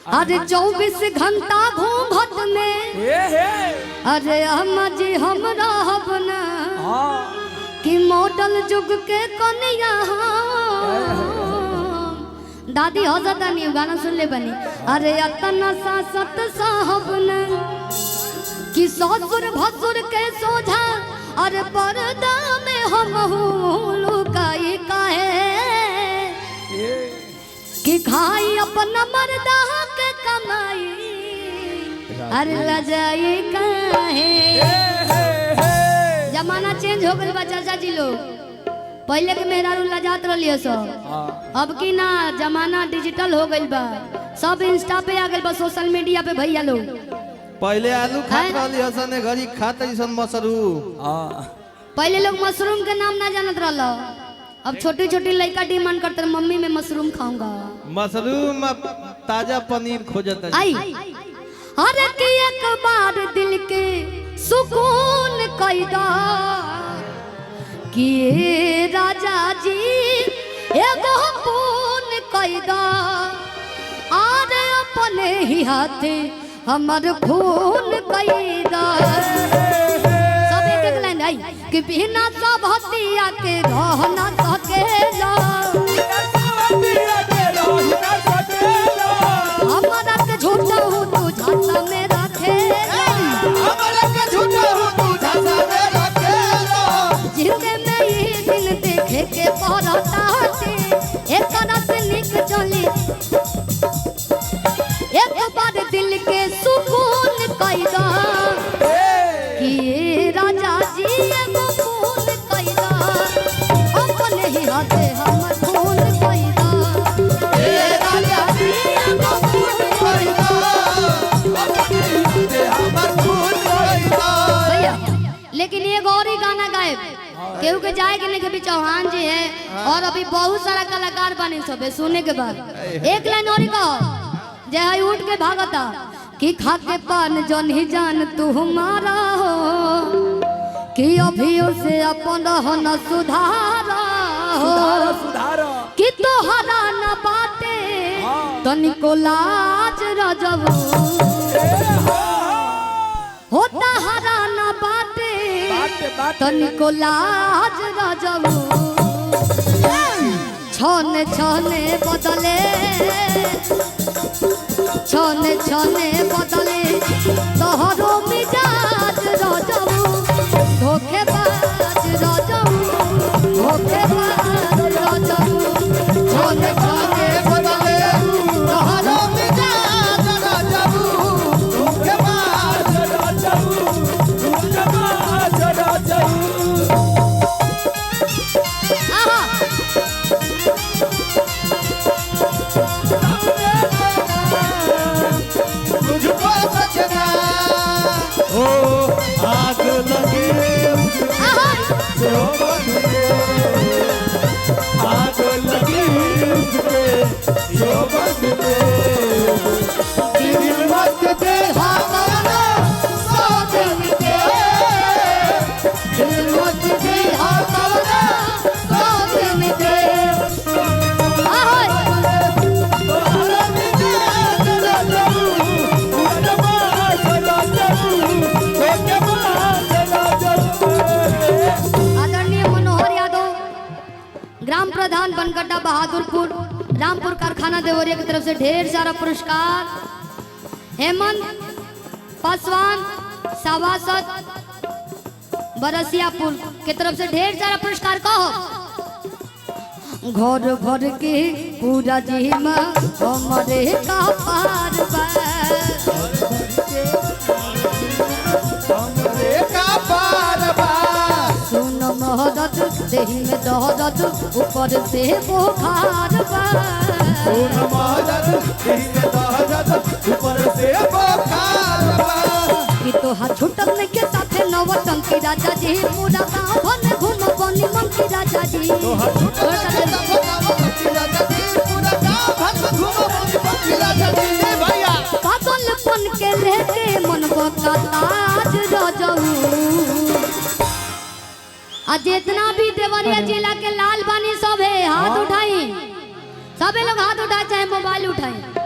अरे 24 घंटा घूंघट में अरे अम्मा जी हमरा हबना कि मॉडल जुग के कन्या दादी हो जाता नहीं गाना सुन ले बनी। अरे अतना सासत साहबना कि ससुर भसुर के सोझा अरे पर्दा में हम लुकाई काहे कि खाई अपना मर्दा के कमाई अरे लजाई काहे। जमाना चेंज हो गई बा चाचा जी लोग। पहले के मेहरारू लजात रहिए सब, अब की ना जमाना डिजिटल हो गई बा। सब इंस्टा पे आ गई बा, सोशल मीडिया पे भैया लोग। पहले आलू खात रहली हसन घरी खात हसन मशरूम। पहले लोग मशरूम के नाम ना जानत रहल। अब छोटी छोटी लड़का डिमांड करते मम्मी मैं मशरूम खाऊंगा। मशरूम ताजा पनीर खोजत आई अरे कि एक बार दिल के सुकून कैदा कि राजा जी एगो पून कैदा आरे अपने ही हाथे हमर खून कैदा। सब एक एक लाइन आई कि बिना सब हतिया के रह ना सकेला हमारा के झूठा हूँ तू झांसा में रखेला हमारा के झूठा हूँ तू झांसा में रखेला जिंदगी में ये दिन देखे के पड़ता है एक तरह से निक चली एक बार दिल के सुकून कैदा कि राजा जी एगो खून कैदा अपने ही हाथे हमर खून कैदा राजा जी एगो खून कैदा अपने ही हाथे हमर खून कैदा। भैया लेकिन ये गौरी गाना गाए केहू के जाए के नहीं कभी चौहान जी है और अभी बहुत सारा कलाकार बने सब सुनने के बाद एक लाइन और कहो जय उठ के भागता कि खाके पान जन ही जान तू हमारा हो कि अभी उसे अपन रहन सुधारा हो कि तोहरा न बाटे तनिको लाज रजबू हो तोहरा न बाटे तनिको लाज रजबू छने छने बदले छने छने बदले तोहरो मिजाज रजबू धोखेबाज रजबू धोखेबाज रजबू छने छने बदले तोहरो मिजाज रजबू धोखेबाज रजबू धोखेबाज रजबू। आहा आग लगे आग लगे ग्राम प्रधान बनगड्डा बहादुरपुर रामपुर कारखाना देवरिया की तरफ से ढेर सारा पुरस्कार। हेमंत पासवान सभासद बरसियापुर की तरफ से ढेर सारा पुरस्कार। कहो घर घर के पूरा जीमा हमारे का पार सुन मोहब्बत देही में दहदत ऊपर से बुखार सुन मोहब्बत देही में दहदत ऊपर से बुखार कि तो हाथ छुटक में के साथे नवटंकी राजा जी पूरा गांव भर घूम बनी मंकी राजा जी तो हाथ छुटक में के साथे नवटंकी राजा जी पूरा गांव भर घूम बनी मंकी राजा जी भैया पागलपन के लेके मन बका ताज रजऊ। आज जितना भी देवरिया जिला के लाल बानी सब है हाथ उठाई, सबे लोग हाथ उठाए चाहे मोबाइल उठाए।